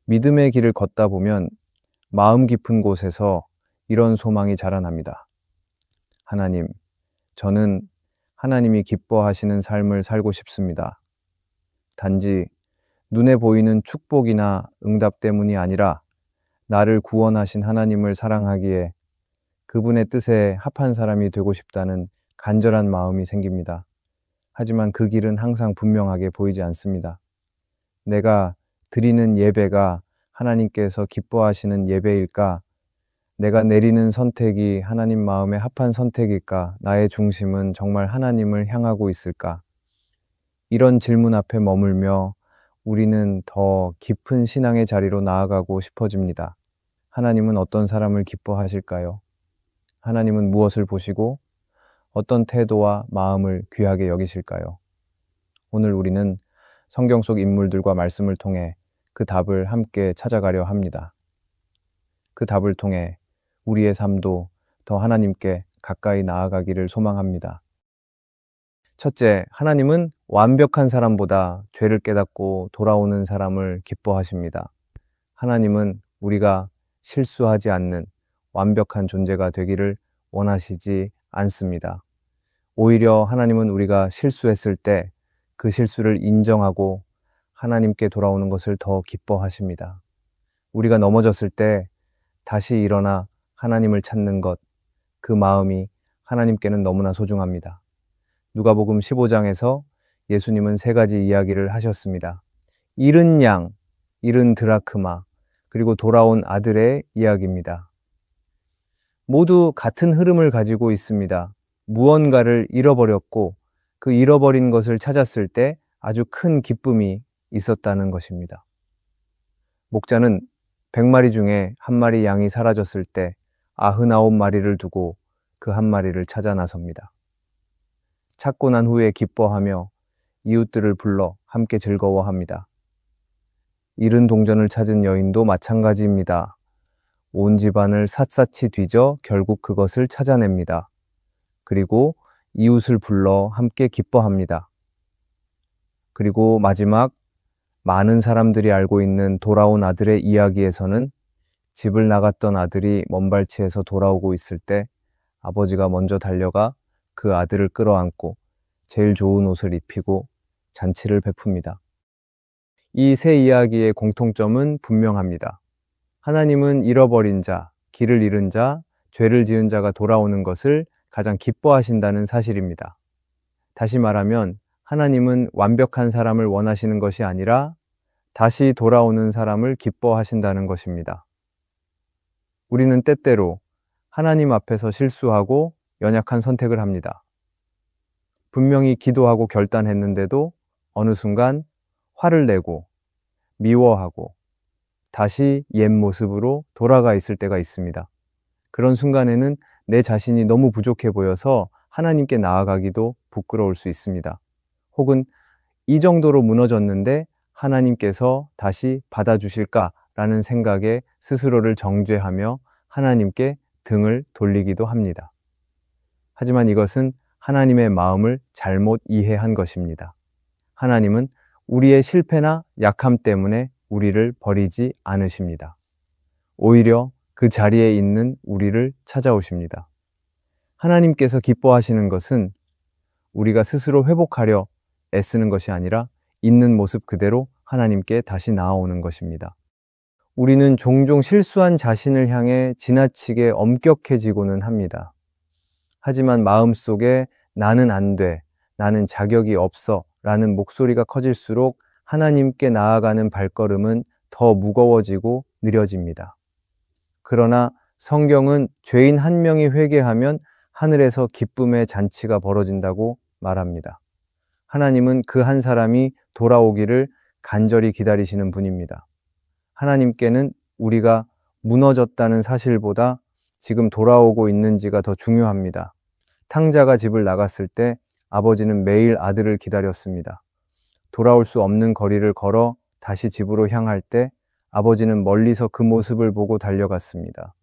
믿음의 길을 걷다 보면 마음 깊은 곳에서 이런 소망이 자라납니다. 하나님, 저는 하나님이 기뻐하시는 삶을 살고 싶습니다. 단지 눈에 보이는 축복이나 응답 때문이 아니라 나를 구원하신 하나님을 사랑하기에 그분의 뜻에 합한 사람이 되고 싶다는 간절한 마음이 생깁니다. 하지만 그 길은 항상 분명하게 보이지 않습니다. 내가 드리는 예배가 하나님께서 기뻐하시는 예배일까? 내가 내리는 선택이 하나님 마음에 합한 선택일까? 나의 중심은 정말 하나님을 향하고 있을까? 이런 질문 앞에 머물며 우리는 더 깊은 신앙의 자리로 나아가고 싶어집니다. 하나님은 어떤 사람을 기뻐하실까요? 하나님은 무엇을 보시고 어떤 태도와 마음을 귀하게 여기실까요? 오늘 우리는 성경 속 인물들과 말씀을 통해 그 답을 함께 찾아가려 합니다. 그 답을 통해 우리의 삶도 더 하나님께 가까이 나아가기를 소망합니다. 첫째, 하나님은 완벽한 사람보다 죄를 깨닫고 돌아오는 사람을 기뻐하십니다. 하나님은 우리가 실수하지 않는 완벽한 존재가 되기를 원하시지 않습니다. 오히려 하나님은 우리가 실수했을 때 그 실수를 인정하고 하나님께 돌아오는 것을 더 기뻐하십니다. 우리가 넘어졌을 때 다시 일어나 하나님을 찾는 것, 그 마음이 하나님께는 너무나 소중합니다. 누가복음 15장에서 예수님은 세 가지 이야기를 하셨습니다. 잃은 양, 잃은 드라크마, 그리고 돌아온 아들의 이야기입니다. 모두 같은 흐름을 가지고 있습니다. 무언가를 잃어버렸고 그 잃어버린 것을 찾았을 때 아주 큰 기쁨이 있었다는 것입니다. 목자는 100마리 중에 한 마리 양이 사라졌을 때 99마리를 두고 그 한 마리를 찾아 나섭니다. 찾고 난 후에 기뻐하며 이웃들을 불러 함께 즐거워합니다. 잃은 동전을 찾은 여인도 마찬가지입니다. 온 집안을 샅샅이 뒤져 결국 그것을 찾아냅니다. 그리고 이웃을 불러 함께 기뻐합니다. 그리고 마지막 많은 사람들이 알고 있는 돌아온 아들의 이야기에서는 집을 나갔던 아들이 먼발치에서 돌아오고 있을 때 아버지가 먼저 달려가 그 아들을 끌어안고 제일 좋은 옷을 입히고 잔치를 베풉니다. 이 세 이야기의 공통점은 분명합니다. 하나님은 잃어버린 자, 길을 잃은 자, 죄를 지은 자가 돌아오는 것을 가장 기뻐하신다는 사실입니다. 다시 말하면 하나님은 완벽한 사람을 원하시는 것이 아니라 다시 돌아오는 사람을 기뻐하신다는 것입니다. 우리는 때때로 하나님 앞에서 실수하고 연약한 선택을 합니다. 분명히 기도하고 결단했는데도 어느 순간 화를 내고 미워하고 다시 옛 모습으로 돌아가 있을 때가 있습니다. 그런 순간에는 내 자신이 너무 부족해 보여서 하나님께 나아가기도 부끄러울 수 있습니다. 혹은 이 정도로 무너졌는데 하나님께서 다시 받아주실까라는 생각에 스스로를 정죄하며 하나님께 등을 돌리기도 합니다. 하지만 이것은 하나님의 마음을 잘못 이해한 것입니다. 하나님은 우리의 실패나 약함 때문에 우리를 버리지 않으십니다. 오히려 그 자리에 있는 우리를 찾아오십니다. 하나님께서 기뻐하시는 것은 우리가 스스로 회복하려 애쓰는 것이 아니라 있는 모습 그대로 하나님께 다시 나아오는 것입니다. 우리는 종종 실수한 자신을 향해 지나치게 엄격해지고는 합니다. 하지만 마음속에 나는 안 돼, 나는 자격이 없어 라는 목소리가 커질수록 하나님께 나아가는 발걸음은 더 무거워지고 느려집니다. 그러나 성경은 죄인 한 명이 회개하면 하늘에서 기쁨의 잔치가 벌어진다고 말합니다. 하나님은 그 한 사람이 돌아오기를 간절히 기다리시는 분입니다. 하나님께는 우리가 무너졌다는 사실보다 지금 돌아오고 있는지가 더 중요합니다. 탕자가 집을 나갔을 때 아버지는 매일 아들을 기다렸습니다. 돌아올 수 없는 거리를 걸어 다시 집으로 향할 때 아버지는 멀리서 그 모습을 보고 달려갔습니다.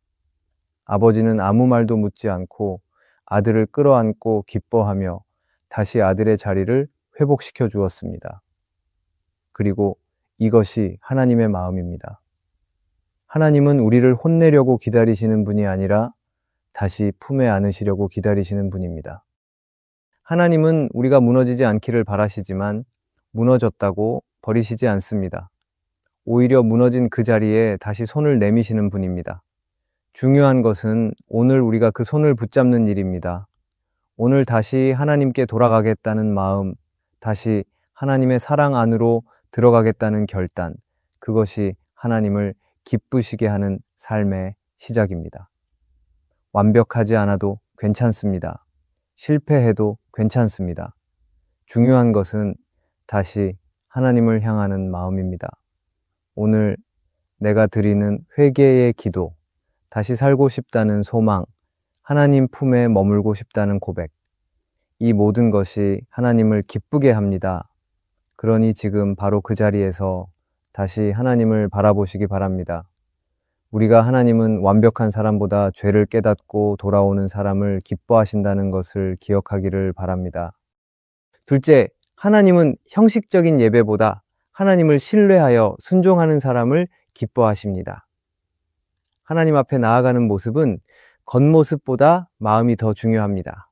아버지는 아무 말도 묻지 않고 아들을 끌어안고 기뻐하며 다시 아들의 자리를 회복시켜 주었습니다. 그리고 이것이 하나님의 마음입니다. 하나님은 우리를 혼내려고 기다리시는 분이 아니라 다시 품에 안으시려고 기다리시는 분입니다. 하나님은 우리가 무너지지 않기를 바라시지만 무너졌다고 버리시지 않습니다. 오히려 무너진 그 자리에 다시 손을 내미시는 분입니다. 중요한 것은 오늘 우리가 그 손을 붙잡는 일입니다. 오늘 다시 하나님께 돌아가겠다는 마음, 다시 하나님의 사랑 안으로 들어가겠다는 결단, 그것이 하나님을 기쁘시게 하는 삶의 시작입니다. 완벽하지 않아도 괜찮습니다. 실패해도 괜찮습니다. 중요한 것은 다시 하나님을 향하는 마음입니다. 오늘 내가 드리는 회개의 기도, 다시 살고 싶다는 소망, 하나님 품에 머물고 싶다는 고백, 이 모든 것이 하나님을 기쁘게 합니다. 그러니 지금 바로 그 자리에서 다시 하나님을 바라보시기 바랍니다. 우리가 하나님은 완벽한 사람보다 죄를 깨닫고 돌아오는 사람을 기뻐하신다는 것을 기억하기를 바랍니다. 둘째, 하나님은 형식적인 예배보다 하나님을 신뢰하여 순종하는 사람을 기뻐하십니다. 하나님 앞에 나아가는 모습은 겉모습보다 마음이 더 중요합니다.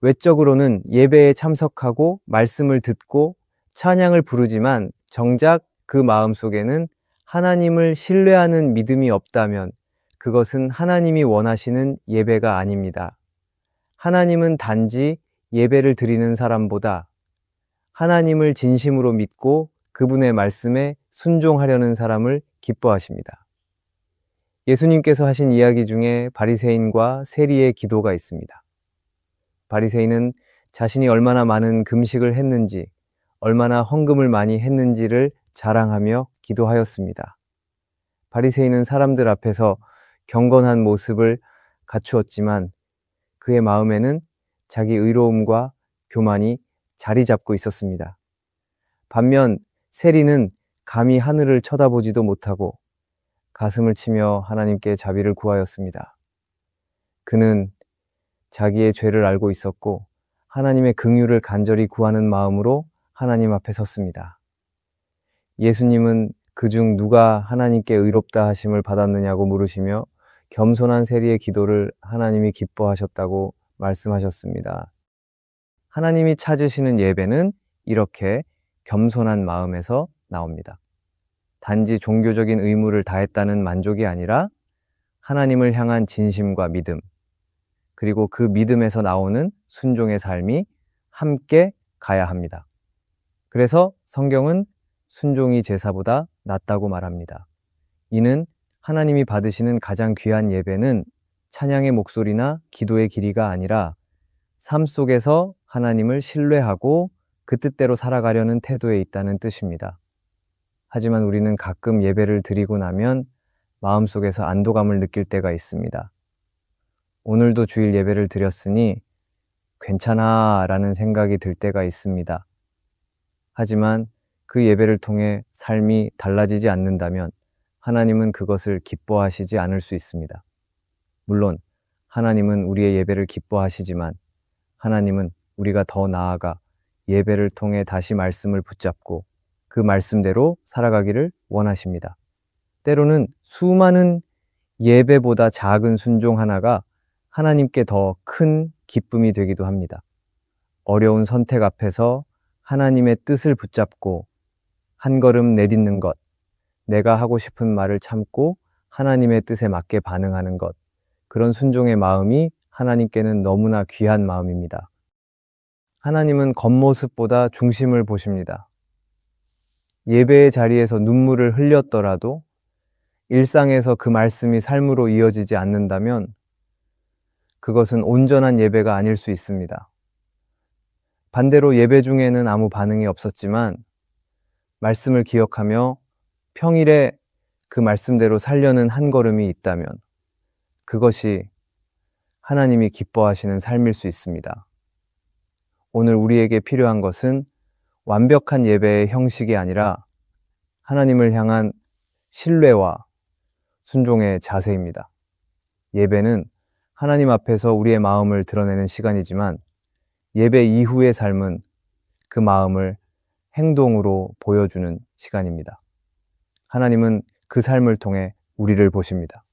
외적으로는 예배에 참석하고 말씀을 듣고 찬양을 부르지만 정작 그 마음속에는 하나님을 신뢰하는 믿음이 없다면 그것은 하나님이 원하시는 예배가 아닙니다. 하나님은 단지 예배를 드리는 사람보다 하나님을 진심으로 믿고 그분의 말씀에 순종하려는 사람을 기뻐하십니다. 예수님께서 하신 이야기 중에 바리새인과 세리의 기도가 있습니다. 바리새인은 자신이 얼마나 많은 금식을 했는지, 얼마나 헌금을 많이 했는지를 자랑하며 기도하였습니다. 바리새인은 사람들 앞에서 경건한 모습을 갖추었지만 그의 마음에는 자기 의로움과 교만이 자리 잡고 있었습니다. 반면 세리는 감히 하늘을 쳐다보지도 못하고 가슴을 치며 하나님께 자비를 구하였습니다. 그는 자기의 죄를 알고 있었고 하나님의 긍휼을 간절히 구하는 마음으로 하나님 앞에 섰습니다. 예수님은 그중 누가 하나님께 의롭다 하심을 받았느냐고 물으시며 겸손한 세리의 기도를 하나님이 기뻐하셨다고 말씀하셨습니다. 하나님이 찾으시는 예배는 이렇게 겸손한 마음에서 나옵니다. 단지 종교적인 의무를 다했다는 만족이 아니라 하나님을 향한 진심과 믿음, 그리고 그 믿음에서 나오는 순종의 삶이 함께 가야 합니다. 그래서 성경은 순종이 제사보다 낫다고 말합니다. 이는 하나님이 받으시는 가장 귀한 예배는 찬양의 목소리나 기도의 길이가 아니라 삶 속에서 하나님을 신뢰하고 그 뜻대로 살아가려는 태도에 있다는 뜻입니다. 하지만 우리는 가끔 예배를 드리고 나면 마음속에서 안도감을 느낄 때가 있습니다. 오늘도 주일 예배를 드렸으니 괜찮아 라는 생각이 들 때가 있습니다. 하지만 그 예배를 통해 삶이 달라지지 않는다면 하나님은 그것을 기뻐하시지 않을 수 있습니다. 물론 하나님은 우리의 예배를 기뻐하시지만 하나님은 우리가 더 나아가 예배를 통해 다시 말씀을 붙잡고 그 말씀대로 살아가기를 원하십니다. 때로는 수많은 예배보다 작은 순종 하나가 하나님께 더 큰 기쁨이 되기도 합니다. 어려운 선택 앞에서 하나님의 뜻을 붙잡고 한 걸음 내딛는 것, 내가 하고 싶은 말을 참고 하나님의 뜻에 맞게 반응하는 것, 그런 순종의 마음이 하나님께는 너무나 귀한 마음입니다. 하나님은 겉모습보다 중심을 보십니다. 예배의 자리에서 눈물을 흘렸더라도 일상에서 그 말씀이 삶으로 이어지지 않는다면 그것은 온전한 예배가 아닐 수 있습니다. 반대로 예배 중에는 아무 반응이 없었지만 말씀을 기억하며 평일에 그 말씀대로 살려는 한 걸음이 있다면 그것이 하나님이 기뻐하시는 삶일 수 있습니다. 오늘 우리에게 필요한 것은 완벽한 예배의 형식이 아니라 하나님을 향한 신뢰와 순종의 자세입니다. 예배는 하나님 앞에서 우리의 마음을 드러내는 시간이지만 예배 이후의 삶은 그 마음을 행동으로 보여주는 시간입니다. 하나님은 그 삶을 통해 우리를 보십니다.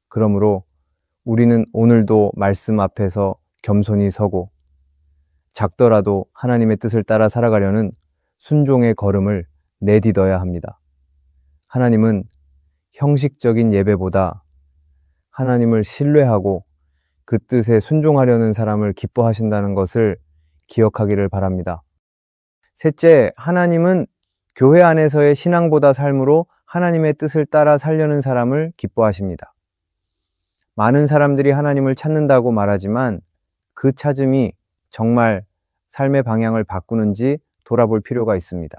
그러므로 우리는 오늘도 말씀 앞에서 겸손히 서고 작더라도 하나님의 뜻을 따라 살아가려는 순종의 걸음을 내딛어야 합니다. 하나님은 형식적인 예배보다 하나님을 신뢰하고 그 뜻에 순종하려는 사람을 기뻐하신다는 것을 기억하기를 바랍니다. 셋째, 하나님은 교회 안에서의 신앙보다 삶으로 하나님의 뜻을 따라 살려는 사람을 기뻐하십니다. 많은 사람들이 하나님을 찾는다고 말하지만 그 찾음이 정말 삶의 방향을 바꾸는지 돌아볼 필요가 있습니다.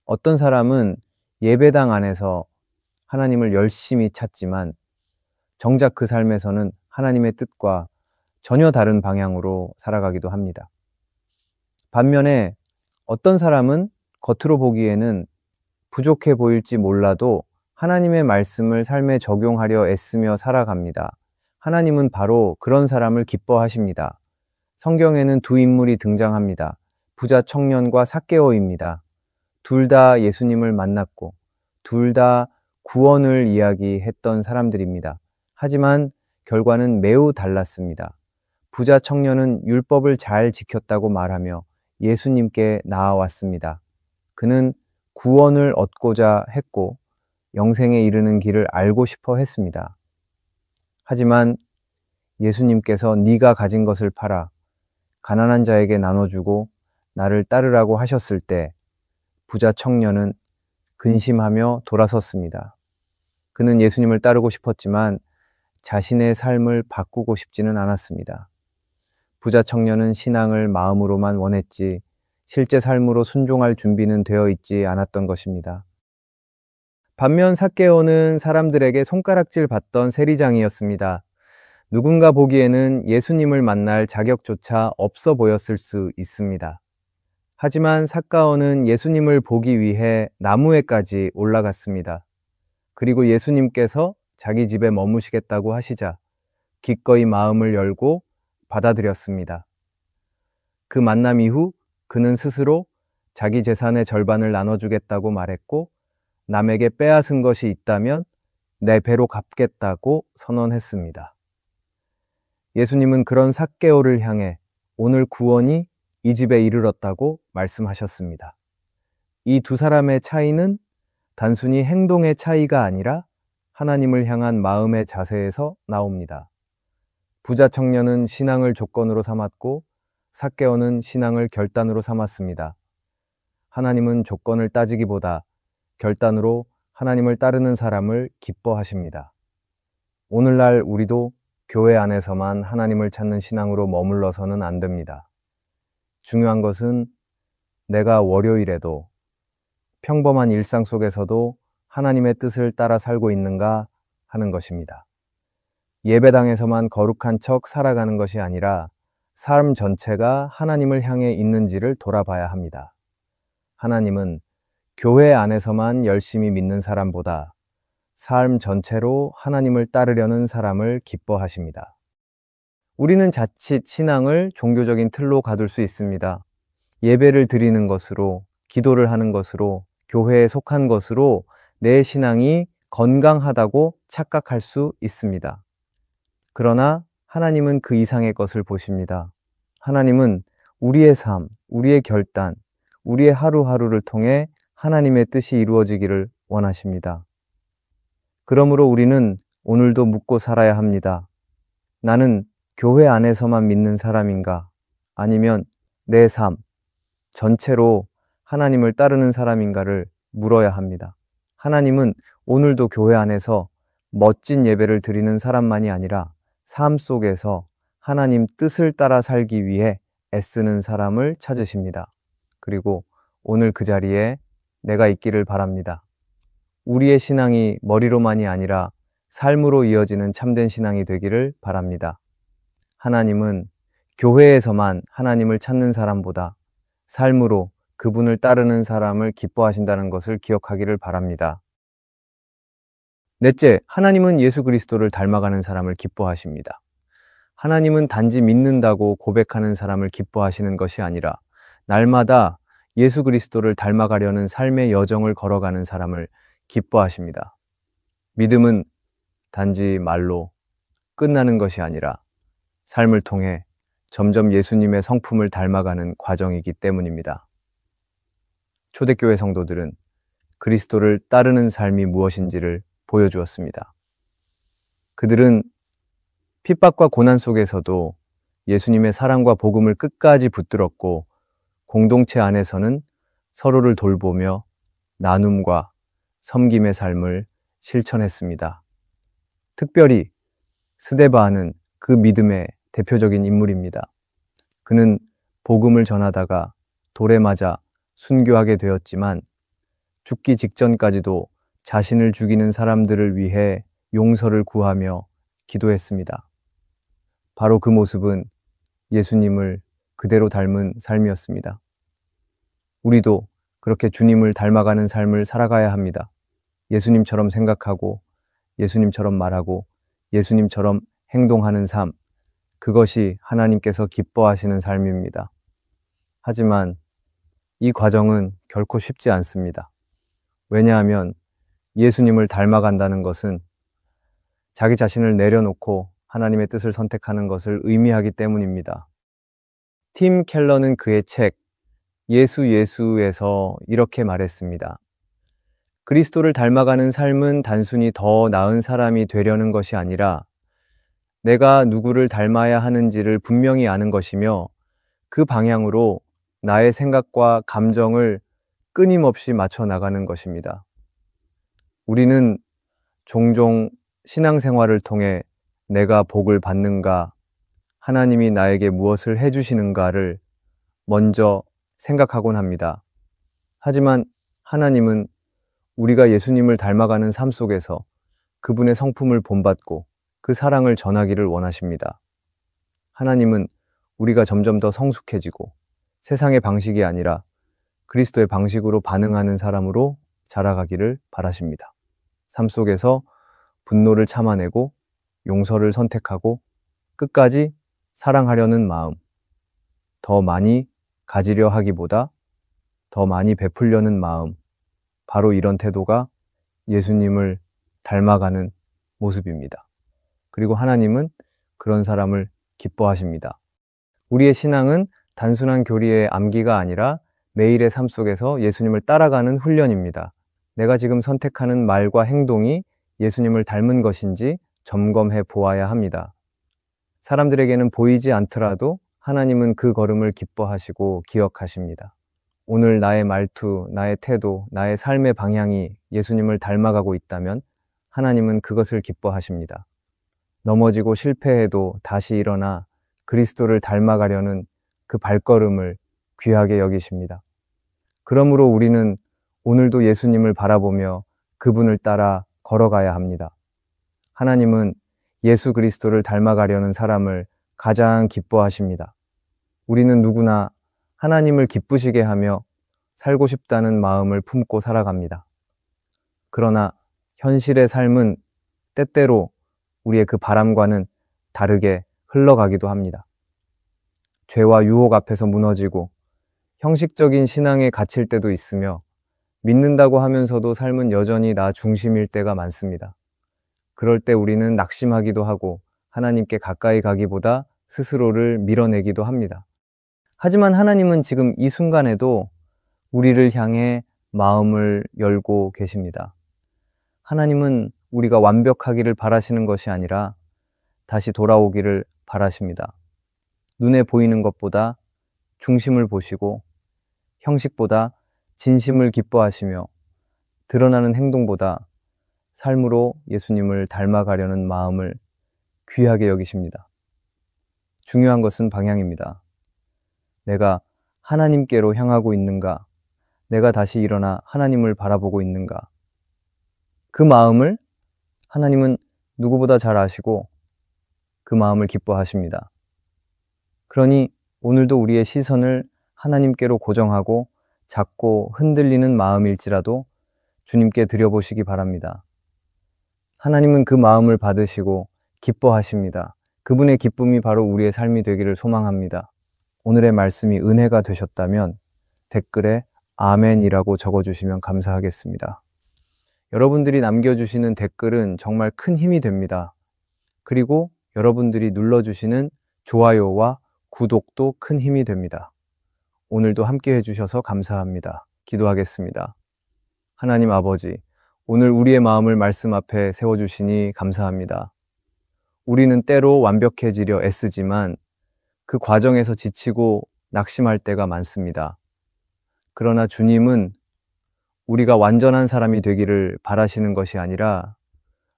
어떤 사람은 예배당 안에서 하나님을 열심히 찾지만 정작 그 삶에서는 하나님의 뜻과 전혀 다른 방향으로 살아가기도 합니다. 반면에 어떤 사람은 겉으로 보기에는 부족해 보일지 몰라도 하나님의 말씀을 삶에 적용하려 애쓰며 살아갑니다. 하나님은 바로 그런 사람을 기뻐하십니다. 성경에는 두 인물이 등장합니다. 부자 청년과 삭개오입니다. 둘 다 예수님을 만났고 둘 다 구원을 이야기했던 사람들입니다. 하지만 결과는 매우 달랐습니다. 부자 청년은 율법을 잘 지켰다고 말하며 예수님께 나아왔습니다. 그는 구원을 얻고자 했고 영생에 이르는 길을 알고 싶어 했습니다. 하지만 예수님께서 네가 가진 것을 팔아 가난한 자에게 나눠주고 나를 따르라고 하셨을 때 부자 청년은 근심하며 돌아섰습니다. 그는 예수님을 따르고 싶었지만 자신의 삶을 바꾸고 싶지는 않았습니다. 부자 청년은 신앙을 마음으로만 원했지 실제 삶으로 순종할 준비는 되어 있지 않았던 것입니다. 반면 삭개오는 사람들에게 손가락질 받던 세리장이었습니다. 누군가 보기에는 예수님을 만날 자격조차 없어 보였을 수 있습니다. 하지만 삭개오는 예수님을 보기 위해 나무에까지 올라갔습니다. 그리고 예수님께서 자기 집에 머무시겠다고 하시자 기꺼이 마음을 열고 받아들였습니다. 그 만남 이후 그는 스스로 자기 재산의 절반을 나눠주겠다고 말했고 남에게 빼앗은 것이 있다면 내 배로 갚겠다고 선언했습니다. 예수님은 그런 삭개오를 향해 오늘 구원이 이 집에 이르렀다고 말씀하셨습니다. 이 두 사람의 차이는 단순히 행동의 차이가 아니라 하나님을 향한 마음의 자세에서 나옵니다. 부자 청년은 신앙을 조건으로 삼았고 삭개오는 신앙을 결단으로 삼았습니다. 하나님은 조건을 따지기보다 결단으로 하나님을 따르는 사람을 기뻐하십니다. 오늘날 우리도 교회 안에서만 하나님을 찾는 신앙으로 머물러서는 안 됩니다. 중요한 것은 내가 월요일에도 평범한 일상 속에서도 하나님의 뜻을 따라 살고 있는가 하는 것입니다. 예배당에서만 거룩한 척 살아가는 것이 아니라 삶 전체가 하나님을 향해 있는지를 돌아봐야 합니다. 하나님은 교회 안에서만 열심히 믿는 사람보다 삶 전체로 하나님을 따르려는 사람을 기뻐하십니다. 우리는 자칫 신앙을 종교적인 틀로 가둘 수 있습니다. 예배를 드리는 것으로, 기도를 하는 것으로, 교회에 속한 것으로 내 신앙이 건강하다고 착각할 수 있습니다. 그러나 하나님은 그 이상의 것을 보십니다. 하나님은 우리의 삶, 우리의 결단, 우리의 하루하루를 통해 하나님의 뜻이 이루어지기를 원하십니다. 그러므로 우리는 오늘도 묻고 살아야 합니다. 나는 교회 안에서만 믿는 사람인가? 아니면 내 삶 전체로 하나님을 따르는 사람인가를 물어야 합니다. 하나님은 오늘도 교회 안에서 멋진 예배를 드리는 사람만이 아니라 삶 속에서 하나님 뜻을 따라 살기 위해 애쓰는 사람을 찾으십니다. 그리고 오늘 그 자리에 내가 있기를 바랍니다. 우리의 신앙이 머리로만이 아니라 삶으로 이어지는 참된 신앙이 되기를 바랍니다. 하나님은 교회에서만 하나님을 찾는 사람보다 삶으로 그분을 따르는 사람을 기뻐하신다는 것을 기억하기를 바랍니다. 넷째, 하나님은 예수 그리스도를 닮아가는 사람을 기뻐하십니다. 하나님은 단지 믿는다고 고백하는 사람을 기뻐하시는 것이 아니라 날마다 예수 그리스도를 닮아가려는 삶의 여정을 걸어가는 사람을 기뻐하십니다. 믿음은 단지 말로 끝나는 것이 아니라 삶을 통해 점점 예수님의 성품을 닮아가는 과정이기 때문입니다. 초대교회 성도들은 그리스도를 따르는 삶이 무엇인지를 보여주었습니다. 그들은 핍박과 고난 속에서도 예수님의 사랑과 복음을 끝까지 붙들었고, 공동체 안에서는 서로를 돌보며 나눔과 섬김의 삶을 실천했습니다. 특별히 스데바는 그 믿음의 대표적인 인물입니다. 그는 복음을 전하다가 돌에 맞아 순교하게 되었지만 죽기 직전까지도 자신을 죽이는 사람들을 위해 용서를 구하며 기도했습니다. 바로 그 모습은 예수님을 그대로 닮은 삶이었습니다. 우리도 그렇게 주님을 닮아가는 삶을 살아가야 합니다. 예수님처럼 생각하고 예수님처럼 말하고 예수님처럼 행동하는 삶, 그것이 하나님께서 기뻐하시는 삶입니다. 하지만 이 과정은 결코 쉽지 않습니다. 왜냐하면 예수님을 닮아간다는 것은 자기 자신을 내려놓고 하나님의 뜻을 선택하는 것을 의미하기 때문입니다. 팀 켈러는 그의 책 예수에서 이렇게 말했습니다. 그리스도를 닮아가는 삶은 단순히 더 나은 사람이 되려는 것이 아니라 내가 누구를 닮아야 하는지를 분명히 아는 것이며, 그 방향으로 나의 생각과 감정을 끊임없이 맞춰 나가는 것입니다. 우리는 종종 신앙생활을 통해 내가 복을 받는가, 하나님이 나에게 무엇을 해주시는가를 먼저 생각하곤 합니다. 하지만 하나님은 우리가 예수님을 닮아가는 삶 속에서 그분의 성품을 본받고 그 사랑을 전하기를 원하십니다. 하나님은 우리가 점점 더 성숙해지고 세상의 방식이 아니라 그리스도의 방식으로 반응하는 사람으로 자라가기를 바라십니다. 삶 속에서 분노를 참아내고 용서를 선택하고 끝까지 사랑하려는 마음, 더 많이 가지려 하기보다 더 많이 베풀려는 마음, 바로 이런 태도가 예수님을 닮아가는 모습입니다. 그리고 하나님은 그런 사람을 기뻐하십니다. 우리의 신앙은 단순한 교리의 암기가 아니라 매일의 삶 속에서 예수님을 따라가는 훈련입니다. 내가 지금 선택하는 말과 행동이 예수님을 닮은 것인지 점검해 보아야 합니다. 사람들에게는 보이지 않더라도 하나님은 그 걸음을 기뻐하시고 기억하십니다. 오늘 나의 말투, 나의 태도, 나의 삶의 방향이 예수님을 닮아가고 있다면 하나님은 그것을 기뻐하십니다. 넘어지고 실패해도 다시 일어나 그리스도를 닮아가려는 그 발걸음을 귀하게 여기십니다. 그러므로 우리는 오늘도 예수님을 바라보며 그분을 따라 걸어가야 합니다. 하나님은 예수 그리스도를 닮아가려는 사람을 가장 기뻐하십니다. 우리는 누구나 하나님을 기쁘시게 하며 살고 싶다는 마음을 품고 살아갑니다. 그러나 현실의 삶은 때때로 우리의 그 바람과는 다르게 흘러가기도 합니다. 죄와 유혹 앞에서 무너지고 형식적인 신앙에 갇힐 때도 있으며, 믿는다고 하면서도 삶은 여전히 나 중심일 때가 많습니다. 그럴 때 우리는 낙심하기도 하고 하나님께 가까이 가기보다 스스로를 밀어내기도 합니다. 하지만 하나님은 지금 이 순간에도 우리를 향해 마음을 열고 계십니다. 하나님은 우리가 완벽하기를 바라시는 것이 아니라 다시 돌아오기를 바라십니다. 눈에 보이는 것보다 중심을 보시고 형식보다 진심을 기뻐하시며 드러나는 행동보다 삶으로 예수님을 닮아가려는 마음을 귀하게 여기십니다. 중요한 것은 방향입니다. 내가 하나님께로 향하고 있는가? 내가 다시 일어나 하나님을 바라보고 있는가? 그 마음을 하나님은 누구보다 잘 아시고 그 마음을 기뻐하십니다. 그러니 오늘도 우리의 시선을 하나님께로 고정하고 작고 흔들리는 마음일지라도 주님께 드려보시기 바랍니다. 하나님은 그 마음을 받으시고 기뻐하십니다. 그분의 기쁨이 바로 우리의 삶이 되기를 소망합니다. 오늘의 말씀이 은혜가 되셨다면 댓글에 아멘이라고 적어주시면 감사하겠습니다. 여러분들이 남겨주시는 댓글은 정말 큰 힘이 됩니다. 그리고 여러분들이 눌러주시는 좋아요와 구독도 큰 힘이 됩니다. 오늘도 함께 해주셔서 감사합니다. 기도하겠습니다. 하나님 아버지, 오늘 우리의 마음을 말씀 앞에 세워주시니 감사합니다. 우리는 때로 완벽해지려 애쓰지만 그 과정에서 지치고 낙심할 때가 많습니다. 그러나 주님은 우리가 완전한 사람이 되기를 바라시는 것이 아니라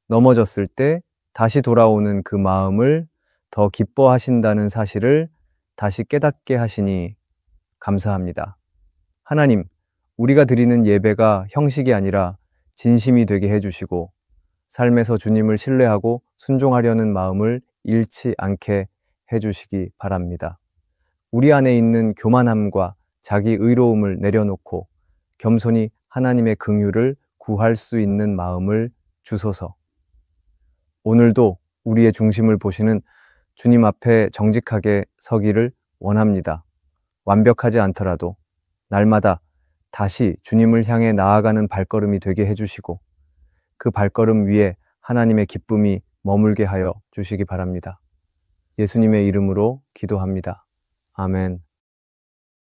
넘어졌을 때 다시 돌아오는 그 마음을 더 기뻐하신다는 사실을 다시 깨닫게 하시니 감사합니다. 하나님, 우리가 드리는 예배가 형식이 아니라 진심이 되게 해주시고 삶에서 주님을 신뢰하고 순종하려는 마음을 잃지 않게 해주시기 바랍니다. 우리 안에 있는 교만함과 자기 의로움을 내려놓고 겸손히 하나님의 긍휼을 구할 수 있는 마음을 주소서. 오늘도 우리의 중심을 보시는 주님 앞에 정직하게 서기를 원합니다. 완벽하지 않더라도 날마다 다시 주님을 향해 나아가는 발걸음이 되게 해주시고 그 발걸음 위에 하나님의 기쁨이 머물게 하여 주시기 바랍니다. 예수님의 이름으로 기도합니다. 아멘.